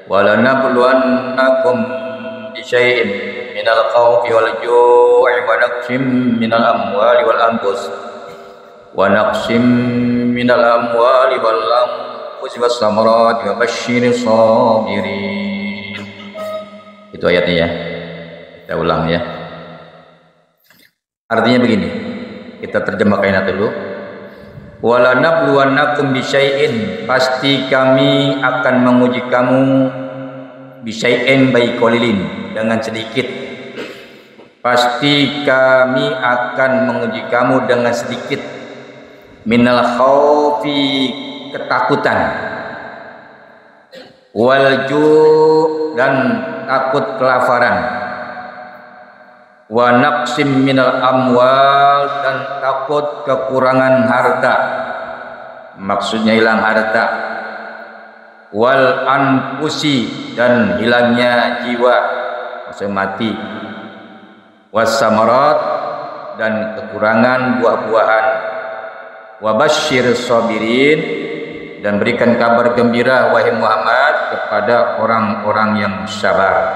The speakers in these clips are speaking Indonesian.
walanabluwannakum bisyai'in minal khawfi wal ju'i wa naqsim minal amwali wal anfus wa naqsim minal amwali wal anfusi was samarati wa basyiris sabirin. Itu ayatnya ya. Kita ulang ya. Artinya begini. Kita terjemahkan ayat dulu. Walanabluwannakum bisyai'in, pasti kami akan menguji kamu bisyai'in baik qalilin, dengan sedikit. Pasti kami akan menguji kamu dengan sedikit. Minal khaufi, ketakutan, wal ju' dan takut kelaparan, wa naqsim minal amwal dan takut kekurangan harta, maksudnya hilang harta, wal anfusi dan hilangnya jiwa, maksudnya mati, was samarat dan kekurangan buah-buahan, wa basyyiris sabirin dan berikan kabar gembira wahai Muhammad kepada orang-orang yang sabar.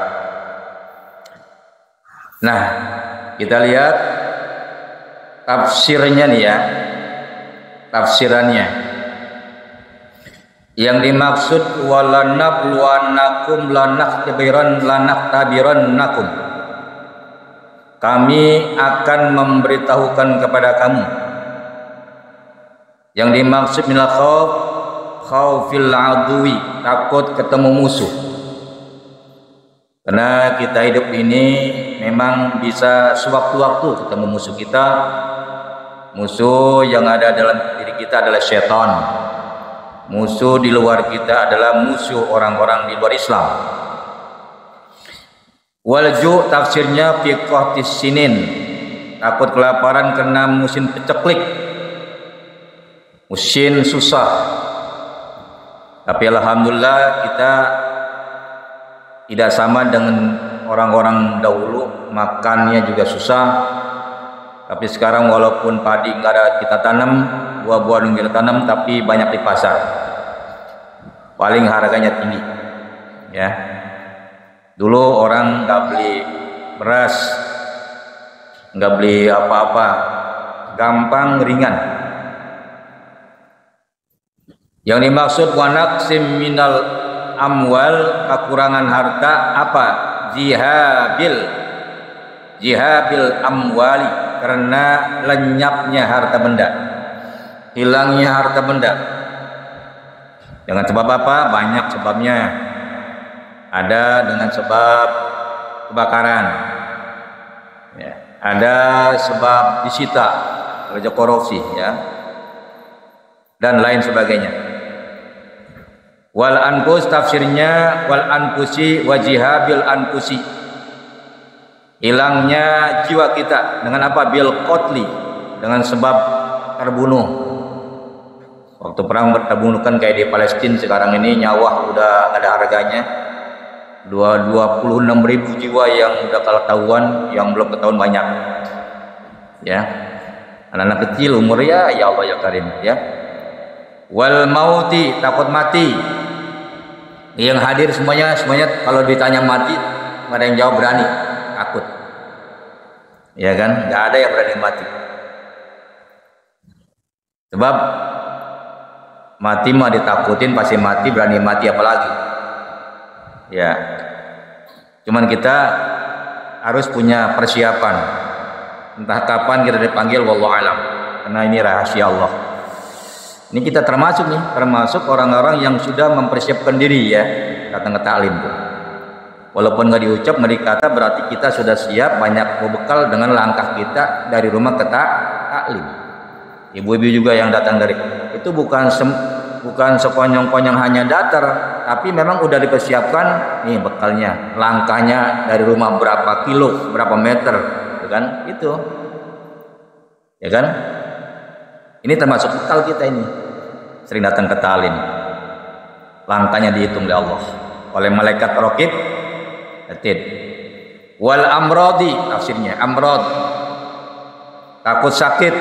Nah, kita lihat tafsirnya nih ya. Tafsirannya. Yang dimaksud walanabluwannakum lanaktabirannakum. Kami akan memberitahukan kepada kamu. Yang dimaksud minal khaufil adwi, takut ketemu musuh. Karena kita hidup ini memang bisa sewaktu-waktu ketemu musuh kita. Musuh yang ada dalam diri kita adalah syaitan. Musuh di luar kita adalah musuh orang-orang di luar Islam. Walju tafsirnya fi qahtis sinin, takut kelaparan karena musim peceklik, musim susah. Tapi alhamdulillah kita tidak sama dengan orang-orang dahulu, makannya juga susah. Tapi sekarang walaupun padi nggak ada kita tanam, buah-buahan kita tanam, tapi banyak di pasar. Paling harganya tinggi. Ya. Dulu orang nggak beli beras, nggak beli apa-apa, gampang ringan. Yang dimaksud wanaqsim minal amwal, kekurangan harta apa? Jihabil amwali, karena lenyapnya harta benda, hilangnya harta benda. Dengan sebab apa? Banyak sebabnya. Ada dengan sebab kebakaran, ya. Ada sebab disita, kerja korupsi, ya, dan lain sebagainya. Wal anfus tafsirnya wal anfusi wajihabil anfusi, hilangnya jiwa kita dengan apa? Bil qatli, dengan sebab terbunuh. Waktu perang terbunuh kan kayak di Palestina sekarang ini, nyawa udah gak ada harganya. 26.000 jiwa yang udah ketahuan, yang belum ketahuan banyak. Ya. Anak-anak kecil umurnya ya Allah ya Karim, ya. Wal mauti, takut mati. Yang hadir semuanya kalau ditanya mati, nggak ada yang jawab berani, takut. Ya kan? Nggak ada yang berani mati. Sebab mati mah ditakutin, pasti mati, berani mati apalagi. Ya. Cuman kita harus punya persiapan. Entah kapan kita dipanggil, wallahu alam. Karena ini rahasia Allah. Ini kita termasuk orang-orang yang sudah mempersiapkan diri ya, datang ke taklim tuh. Walaupun nggak diucap, nggak dikata, berarti kita sudah siap, banyak bekal dengan langkah kita dari rumah ke taklim. Ibu-ibu juga yang datang dari itu bukan sekonyong-konyong hanya datar, tapi memang udah dipersiapkan nih bekalnya, langkahnya dari rumah berapa kilo, berapa meter, gitu kan? Itu, ya kan? Ini termasuk bekal kita ini. Sering datang ke talim, langkahnya dihitung oleh Allah, oleh malaikat raqib atid. Wal amrodi tafsirnya, amrod, takut sakit,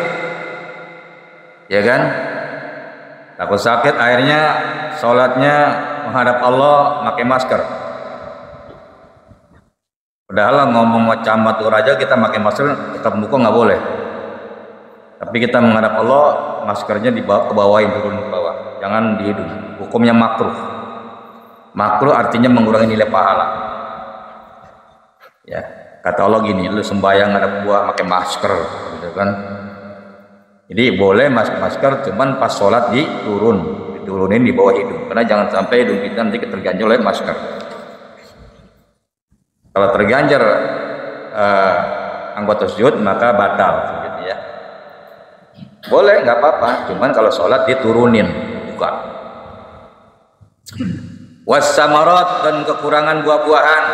ya kan? Takut sakit, akhirnya sholatnya menghadap Allah pakai masker. Padahal ngomong macam atur aja kita pakai masker tetap muka nggak boleh. Tapi kita menghadap Allah, maskernya dibawa ke bawahin, turun ke bawah, jangan di hidung. Hukumnya makruh. Makruh artinya mengurangi nilai pahala. Ya, kata Allah gini, lu sembahyang ada buah pakai masker, gitu kan? Jadi boleh masker, cuman pas sholat diturunin di bawah hidung, karena jangan sampai hidung kita nanti terganjal oleh masker. Kalau terganjar anggota sujud maka batal, gitu ya. Boleh, nggak apa-apa, cuman kalau sholat diturunin, bukan. Wassamarat, dan kekurangan buah-buahan.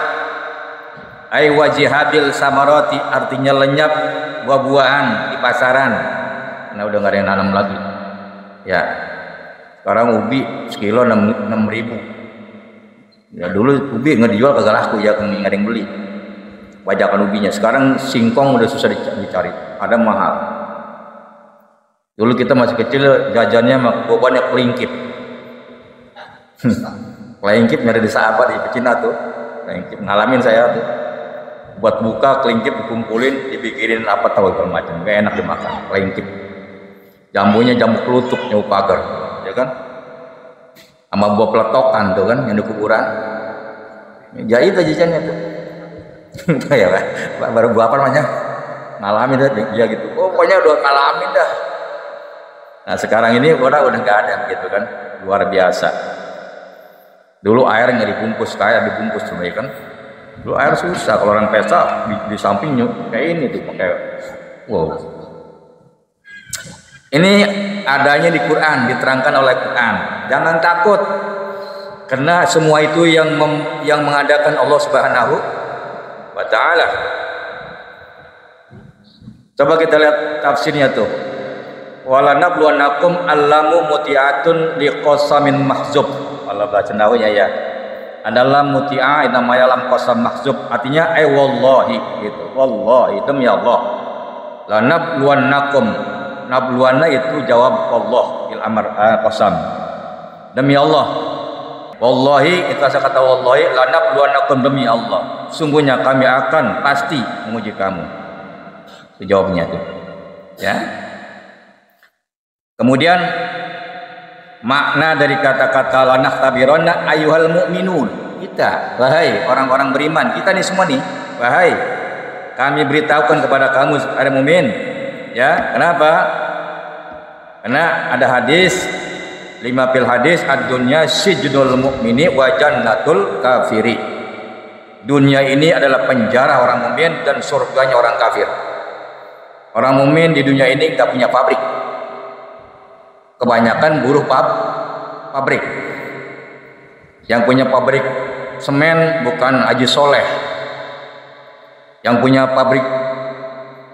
Ai wajihabil samarati, artinya lenyap buah-buahan di pasaran. Nah udah nggak ada yang nanam lagi. Ya, sekarang ubi sekilo 6.000. Ya dulu ubi nggak dijual kagak laku ya, nggak ada yang beli. Bajakan ubinya. Sekarang singkong udah susah dicari, ada mahal. Dulu kita masih kecil jajannya banyak kelingkip. Kelingkip nyari di sahabat di Pecina tuh. Kelingkip ngalamin saya tuh. Buat buka kelingkip dikumpulin, dibikinin apa tahu macam, gak enak dimakan. Kelingkip. Jambunya jambu kelutuk, jambu pagar, ya kan? Sama buah peletokan tuh kan yang di kuburan. Jahit aja jajannya tuh. Ya Pak, baru buah apa namanya? Ngalamin dah dia gitu. Oh, pokoknya udah ngalamin dah. Nah sekarang ini orang udah nggak ada gitu kan, luar biasa. Dulu air nggak dibungkus, kayak dibungkus cuma ya kan. Dulu air susah, kalau orang pesta di sampingnya kayak ini tuh pakai. Wow. Ini adanya di Quran, diterangkan oleh Quran. Jangan takut, karena semua itu yang mengadakan Allah Subhanahu wa Ta'ala. Coba kita lihat tafsirnya tuh. Walanabluwannakum allamu muti'atun liqasamin mahzub. Kalau baca nawanya ya. Adalah muti'ah namanya lam qasam mahzub, artinya wallahi gitu. Wallahi demi Allah. Lanabluwannakum. Nabluwanna itu jawab Allah bil amr qasam. Demi Allah. Wallahi itu asal kata wallahi, lanabluwannakum demi Allah. Sungguhnya kami akan pasti menguji kamu. Itu jawabnya tuh. Ya. Kemudian makna dari kata-kata lanahtabironna ayyuhal mu'minun, kita wahai orang-orang beriman, kita nih semua nih, wahai kami beritahukan kepada kamu ada mukmin. Ya, kenapa? Karena ada hadis 5 fil hadis ad-dunya sijnul mu'mini wa jannatul kafiri. Dunia ini adalah penjara orang mukmin dan surganya orang kafir. Orang mukmin di dunia ini enggak punya pabrik. Kebanyakan buruh pabrik. Yang punya pabrik semen bukan Haji Soleh. Yang punya pabrik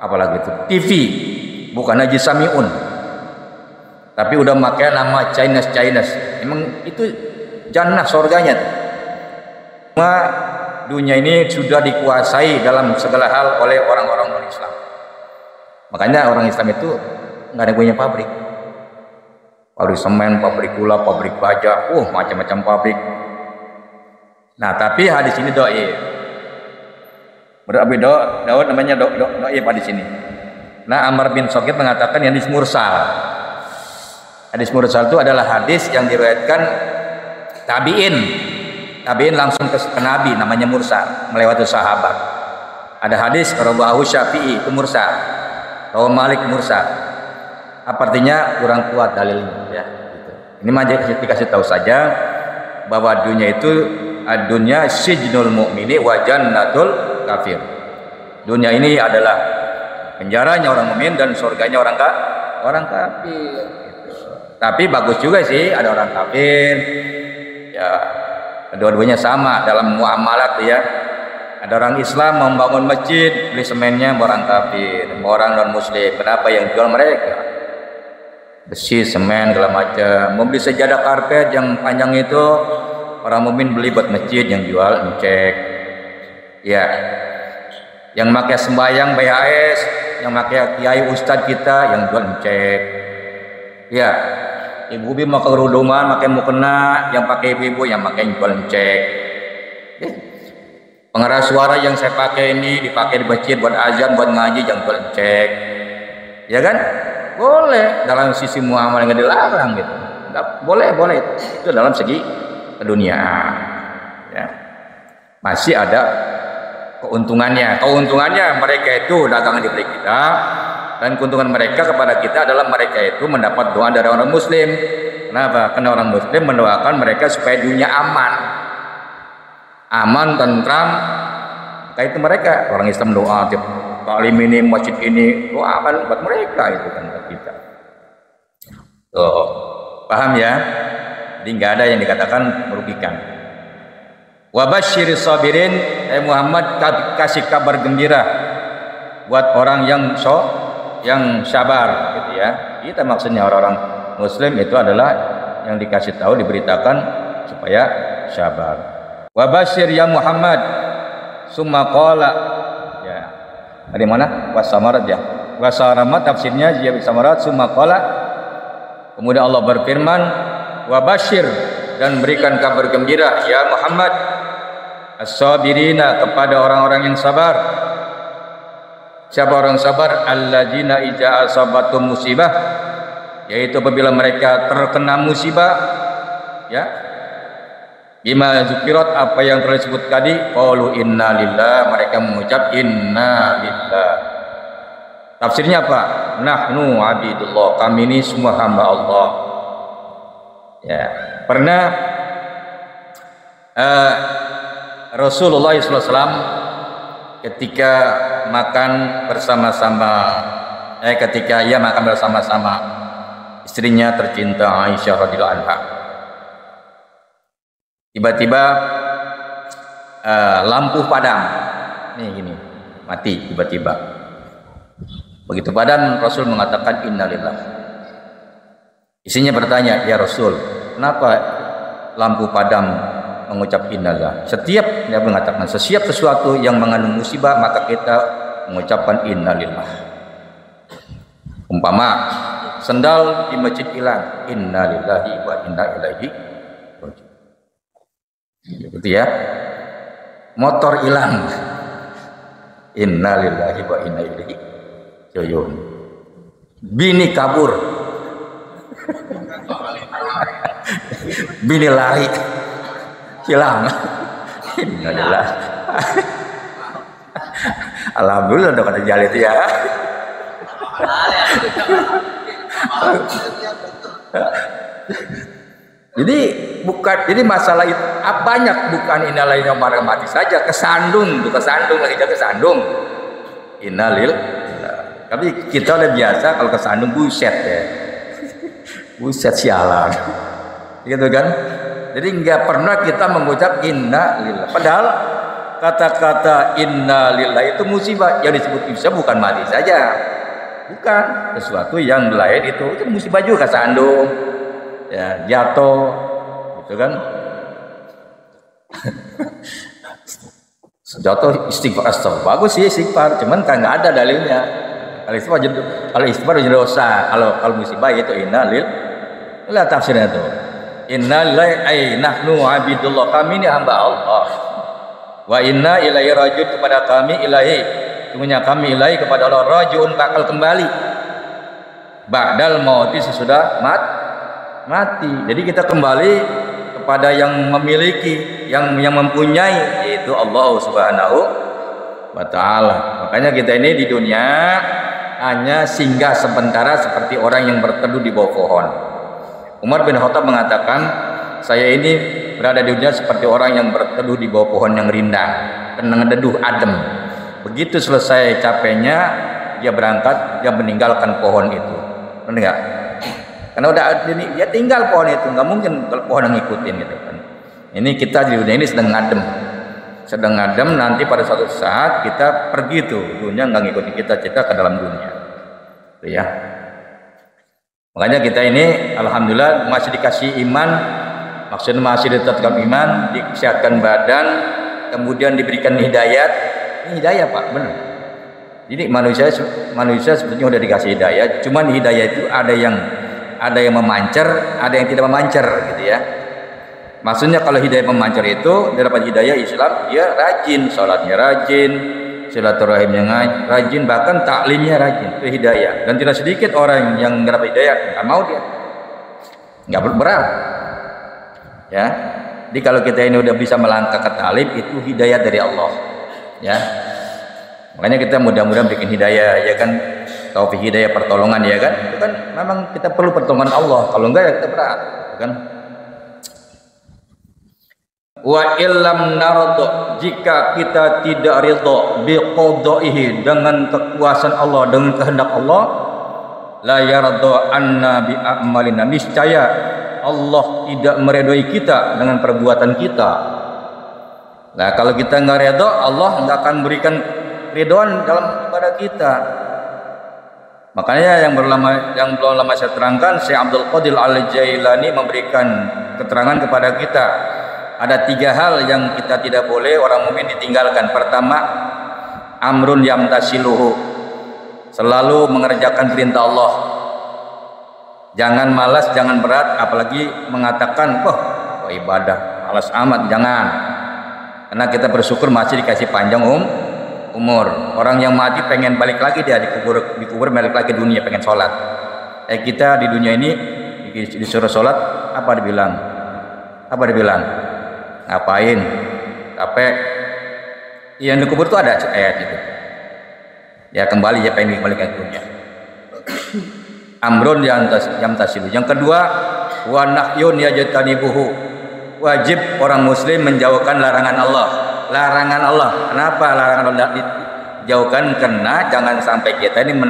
apalagi itu TV bukan Haji Samiun. Tapi udah pakai nama Chinese. Emang itu jannah surganya tuh. Semua dunia ini sudah dikuasai dalam segala hal oleh orang-orang non-Islam. Makanya orang Islam itu nggak ada punya pabrik. Pabrik semen, pabrik gula, pabrik baja, macam-macam pabrik. Nah, tapi hadis ini doi. Berarti Daud namanya doi pada sini. Nah, Amr bin Sokit mengatakan yang hadis mursal. Hadis mursal itu adalah hadis yang diriwayatkan tabi'in. Tabi'in langsung ke Nabi, namanya mursal, melewati sahabat. Ada hadis rawahu Syafi'i itu mursal. Rawahu Malik mursal. Apa artinya kurang kuat dalilnya ya gitu. Ini mah dikasih tahu saja bahwa dunia itu dunia sijnul mu'mini wa jannatul kafir. Dunia ini adalah penjaranya orang mukmin dan surganya orang kafir gitu. Tapi bagus juga sih ada orang kafir. Ya, kedua-duanya sama dalam muamalat ya. Ada orang Islam membangun masjid, beli semennya orang kafir, orang non muslim. Kenapa yang jual mereka? Besi, semen, segala macam. Mau beli sejadah karpet yang panjang itu orang mukmin beli buat masjid, yang jual ngecek. Ya. Yang pakai sembahyang BHS, yang pakai kiai ustadz kita yang jual ngecek. Ya. ibu-ibu mau kerudungan, pakai mukena, yang pakai ibu-ibu yang pakai gonceng. Pengeras suara yang saya pakai ini dipakai di masjid buat azan, buat ngaji, jangan gonceng. Ya kan? Boleh dalam sisi muamalah nggak dilarang gitu. Nggak, boleh itu dalam segi keduniaan. Ya. Masih ada keuntungannya. Keuntungannya mereka itu dagangan dibeli kita, dan keuntungan mereka kepada kita adalah mereka itu mendapat doa dari orang Muslim. Kenapa? Karena orang Muslim mendoakan mereka supaya dunia aman, tentram. Kayak itu mereka orang Islam doa tiap taklim ini, masjid ini, doakan buat mereka itu kan buat kita. Tuh, paham ya? Jadi nggak ada yang dikatakan merugikan. Wabasyiris sabirin, Muhammad kasih kabar gembira buat orang yang sabar gitu ya. Kita maksudnya orang-orang Muslim itu adalah yang dikasih tahu, diberitakan supaya sabar. Wabasyir ya Muhammad, summa qala, ya dari mana? Wasamarat ya. Wasaramat tafsirnya ya samarat, summa qala, kemudian Allah berfirman, wabasyir, dan berikan kabar gembira ya Muhammad, as-sabirina, kepada orang-orang yang sabar. Siapa orang sabar? Alladzina idza asabatum musibah, yaitu apabila mereka terkena musibah, ya, bima zukirat, apa yang telah disebut tadi, qalu inna lillah, mereka mengucap inna lillah. Tafsirnya apa? Nahnu abidullah, kami ini semua hamba Allah. Ya, pernah Rasulullah SAW ketika makan bersama-sama, ketika ia makan bersama-sama istrinya tercinta Aisyah radhiyallahu anha, tiba-tiba lampu padam, nih gini, mati tiba-tiba. Begitu padam, Rasul mengatakan innalillah. Isinya bertanya, ya Rasul, kenapa lampu padam mengucap innalillah? Setiap dia mengatakan setiap sesuatu yang mengandung musibah maka kita mengucapkan innalillah. Umpama sendal di masjid hilang, innalillahi wa inna ilaihi raji'un. Gitu ya. Motor hilang, innalillahi wa inna ilaihi raji'un. Bini kabur, bini lari, hilang, innalillah. Alhamdulillah udah kata jalan itu ya. Jadi masalah itu banyak, bukan innalillah yang mati saja, kesandung lagi jaga kesandung. Innalillah. Tapi kita udah biasa kalau kesandung buset ya. Buset sialan. Gitu kan? Jadi nggak pernah kita mengucap innalillah. Padahal kata-kata innalillah itu musibah. Yang disebut musibah bukan mati saja. Bukan, sesuatu yang lain itu musibah juga, kesandung, ya, jatuh, gitu kan. Jatuh istighfar, bagus sih istighfar, cuman kan nggak ada dalilnya. Kalau istighfar jadi dosa, kalau musibah itu innalillah, tafsirnya itu innalillahi ay nahnu abidullah, kami ini hamba Allah, wa inna ilaihi rajiun, kepada kami ilahi, sungguhnya kami ilahi kepada Allah, rajiun, bakal kembali, ba'dal mauti, sesudah mati. Jadi kita kembali kepada yang memiliki, yang mempunyai, yaitu Allah Subhanahu wa ta'ala. Makanya kita ini di dunia hanya singgah sementara seperti orang yang berteduh di bawah pohon. Umar bin Khattab mengatakan, saya ini berada di dunia seperti orang yang berteduh di bawah pohon yang rindang, tenang, teduh, adem. Begitu selesai capeknya, dia berangkat, dia meninggalkan pohon itu. Benar nggak? Karena udah dia tinggal pohon itu, nggak mungkin kalau pohon yang ngikutin gitu kan. Ini kita di dunia ini sedang ngadem, nanti pada suatu saat kita pergi tuh, dunia nggak ngikutin kita ke dalam dunia, gitu ya. Makanya kita ini alhamdulillah masih dikasih iman, maksudnya masih ditetapkan iman, disehatkan badan, kemudian diberikan hidayat. Ini hidayah Pak, benar. Jadi manusia sebetulnya udah dikasih hidayah, cuman hidayah itu ada ada yang memancar, ada yang tidak memancar gitu ya. Maksudnya kalau hidayah memancar itu dapat hidayah Islam, dia rajin, sholatnya rajin, silaturahimnya rajin, bahkan taklimnya rajin, itu hidayah. Dan tidak sedikit orang yang dapat hidayah nggak mau dia, nggak berat ya. Jadi kalau kita ini udah bisa melangkah ke taklim, itu hidayah dari Allah ya. Makanya kita mudah-mudahan bikin hidayah ya kan, taufik hidayah, pertolongan ya kan. Itu kan memang kita perlu pertolongan Allah, kalau enggak ya kita berat ya kan. Wa illam nardo, jika kita tidak ridho biqadaihi, dengan kekuasaan Allah, dengan kehendak Allah, la yardo anna bi a'malina, niscaya Allah tidak meridhoi kita dengan perbuatan kita. Nah kalau kita nggak ridho, Allah nggak akan berikan ridhoan dalam kepada kita. Makanya yang belum lama saya terangkan, Syekh Abdul Qadir Al-Jailani memberikan keterangan kepada kita. Ada 3 hal yang kita tidak boleh orang mukmin ditinggalkan. Pertama, amrun yamtasiluhu, selalu mengerjakan perintah Allah. Jangan malas, jangan berat, apalagi mengatakan, wah ibadah malas amat, jangan. Karena kita bersyukur masih dikasih panjang umur. Orang yang mati pengen balik lagi, dia dikubur balik lagi dunia, pengen sholat. Kita di dunia ini disuruh sholat, apa dibilang? Ngapain? Capek. Yang dikubur itu ada ayat itu. Ya kembali, ya pengen balik ke dunia. Amrun yang tasilu. Yang kedua, wa nahyun yajtanibuhu. Wajib orang muslim menjauhkan larangan Allah. Larangan Allah. Kenapa larangan Allah dijauhkan? Karena jangan sampai kita ini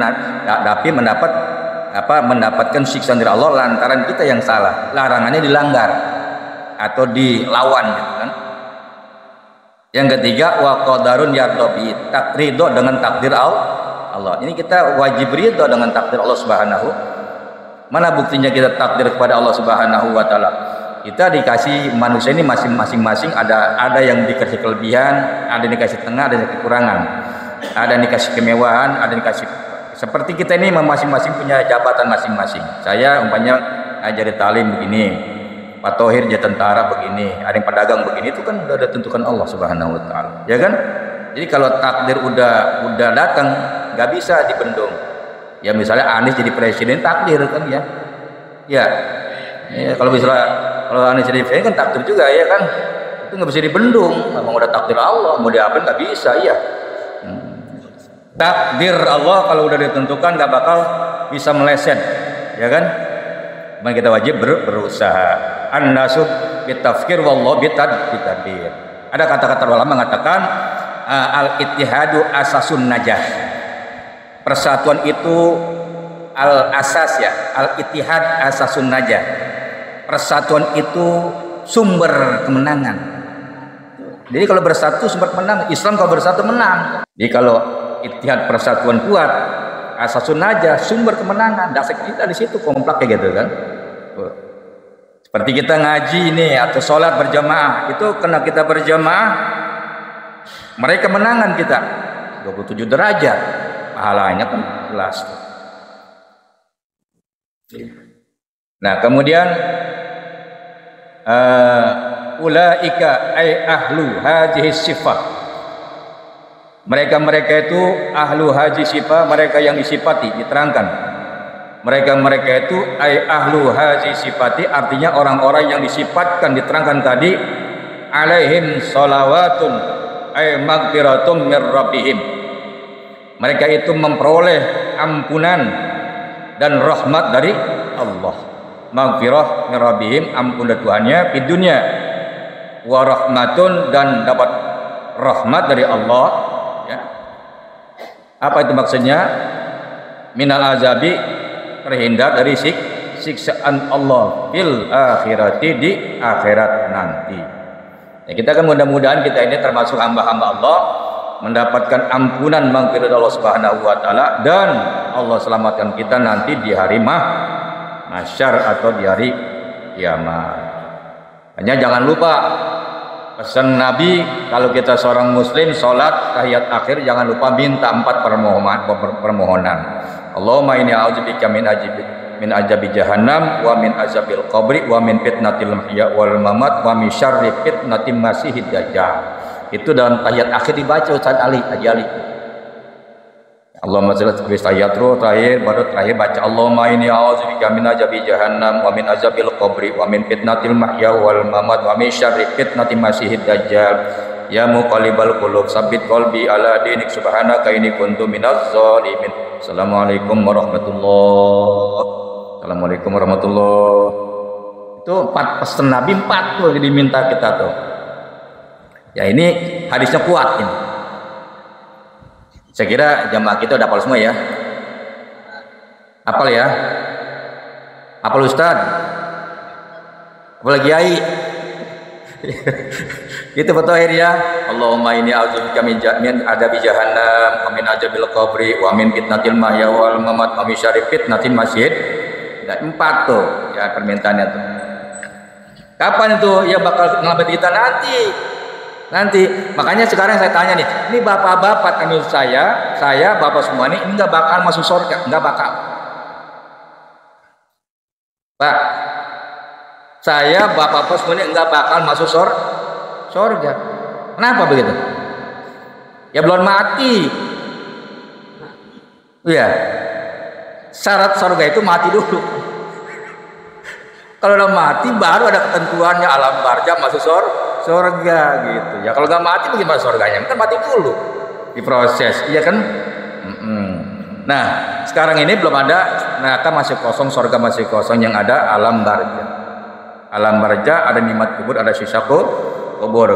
mendapatkan siksaan dari Allah lantaran kita yang salah. Larangannya dilanggar atau dilawan gitu kan. Yang ketiga, wa qadarun yardabi, ridho dengan takdir Allah. Ini kita wajib ridho dengan takdir Allah Subhanahu. Mana buktinya kita takdir kepada Allah Subhanahu wa taala? Kita dikasih, manusia ini masing-masing ada yang dikasih kelebihan, ada yang dikasih tengah, ada yang kekurangan, ada yang dikasih kemewahan, ada yang dikasih, seperti kita ini masing-masing punya jabatan masing-masing. Saya umpamanya ngajari talim begini, Pak Tohir jadi tentara begini, ada yang pedagang begini, itu kan udah ditentukan Allah Subhanahu wa taala, ya kan? Jadi kalau takdir udah datang, nggak bisa dibendung. Ya misalnya Anies jadi presiden, takdir kan ya. Ya kalau Anies jadi presiden kan takdir juga ya kan. Itu nggak bisa dibendung, memang udah takdir Allah, mau diapain nggak bisa ya. Takdir Allah kalau udah ditentukan nggak bakal bisa meleset, ya kan? Cuman kita wajib berusaha. An-nasu bitafkir wallahu bitadbir. Ada kata-kata ulama mengatakan al-ittihadu asasun najah. Persatuan itu al-asas ya, al-ittihad asasun najah. Persatuan itu sumber kemenangan. Jadi kalau bersatu sumber kemenangan. Islam kalau bersatu menang. Jadi kalau ittihad persatuan kuat, asasun najah, sumber kemenangan. Dasar kita di situ komplek kayak gitu kan. Seperti kita ngaji ini atau sholat berjamaah, itu kena kita berjamaah, mereka kemenangan kita 27 derajat, pahalanya kan jelas. Nah kemudian ulaika ay ahlu hadhihi sifah, mereka itu ahlu haji sifah, mereka yang disifati, diterangkan. Mereka itu ay ahlu haji sifati, artinya orang-orang yang disifatkan, diterangkan tadi, alaihim sholawatun ay maghfiratum mir rabbihim. Mereka itu memperoleh ampunan dan rahmat dari Allah. Maghfirah mir rabbihim, ampun dari Tuhannya di dunia. Wa rahmatun, dan dapat rahmat dari Allah ya. Apa itu maksudnya? Minal azabi, terhindar dari siksaan Allah fil akhirati, di akhirat nanti. Ya, kita kan mudah-mudahan kita ini termasuk hamba-hamba Allah, mendapatkan ampunan maghfirah Allah Subhanahu wa taala, dan Allah selamatkan kita nanti di hari mahsyar atau di hari kiamat. Hanya jangan lupa pesan Nabi, kalau kita seorang muslim salat tahiyat akhir jangan lupa minta 4 permohonan. Allahumma inni a'udzubika min min azabi jahannam wa min azabil qabri wa min fitnatil mahya wal mamat wa min syarri fitnatil masihid dajjal. Itu dalam tahiyat akhir dibaca Ustaz Ali Haji Ali. Allahumma shalli ala sayyidina terakhir baca Allahumma inni a'udzubika min azabi jahannam wa min azabil qabri wa min fitnatil mahya wal mamat wa min syarri fitnatil masihid dajjal. Ya muqallibal qulub tsabbit qalbi ala dinik subhanaka inni kuntu minaz zalimin. Assalamualaikum warahmatullahi. Assalamualaikum warahmatullahi. Itu 4 pesan Nabi, 4 tuh diminta kita tuh. Ya ini hadisnya kuat ini. Saya kira jamaah kita udah hafal semua ya. Hafal ya? Hafal Ustaz? Hafal Kiai? Gitu betul akhirnya. Allahumma inni a'udzubika min adabi jahannam wa min azabil qabri wa min fitnatil mahya wal mamat wa min syarri fitnatil masjid. Nah, 4 tuh ya permintaannya tuh. Kapan itu ya bakal ngelabat kita nanti. Makanya sekarang saya tanya nih, ini bapak-bapak kami saya bapak semua ini nggak bakal masuk surga, nggak bakal. Pak, saya bapak-bapak semua ini nggak bakal masuk surga. Kenapa begitu? Ya belum mati. Iya. Syarat surga itu mati dulu. Kalau udah mati baru ada ketentuannya alam barzah masuk surga gitu. Ya kalau nggak mati bagaimana surganya? Kan mati dulu diproses, iya kan? Nah sekarang ini belum ada neraka masih kosong, surga masih kosong, yang ada alam barzah. Alam barzah ada nikmat kubur, ada sisa kubur.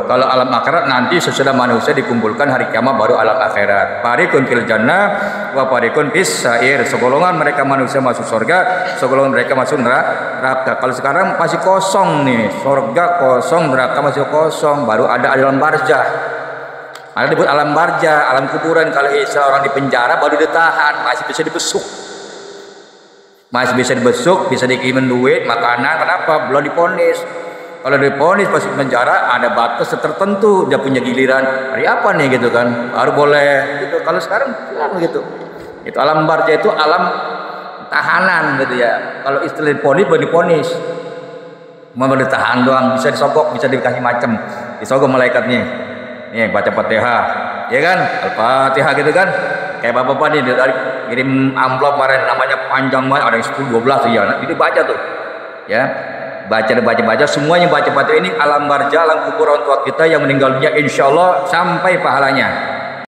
Kalau alam akhirat nanti sesudah manusia dikumpulkan hari kiamat baru alam akhirat. Parikun fil jannah wa parikun fis sa'ir. Segolongan mereka manusia masuk surga, segolongan mereka masuk neraka. Kalau sekarang masih kosong nih, surga kosong, neraka masih kosong, baru ada alam barzah. Ada disebut alam barzah, alam kuburan. Kalau seorang di penjara baru ditahan, masih bisa dibesuk. Masih bisa dibesuk, bisa dikirimin duit, makanan. Kenapa? Belum diponis. Kalau diponis masuk penjara ada batas tertentu, dia punya giliran hari apa nih gitu kan, baru boleh gitu. Kalau sekarang tidak begitu. Itu alam barzah itu alam tahanan gitu ya. Kalau istilah diponis baru diponis, mau ditahan doang, bisa disogok, bisa dikasih macam, disogok malaikat nih baca Fatihah, ya kan, Al-Fatihah gitu kan. Kayak bapak-bapak nih dari kirim amplop kemarin namanya panjang banget, ada yang 10 12 ya. Itu baca tuh. Ya. Baca semuanya baca ini alam barzah, alam kubur orang tua kita yang meninggal dunia, insya Allah sampai pahalanya.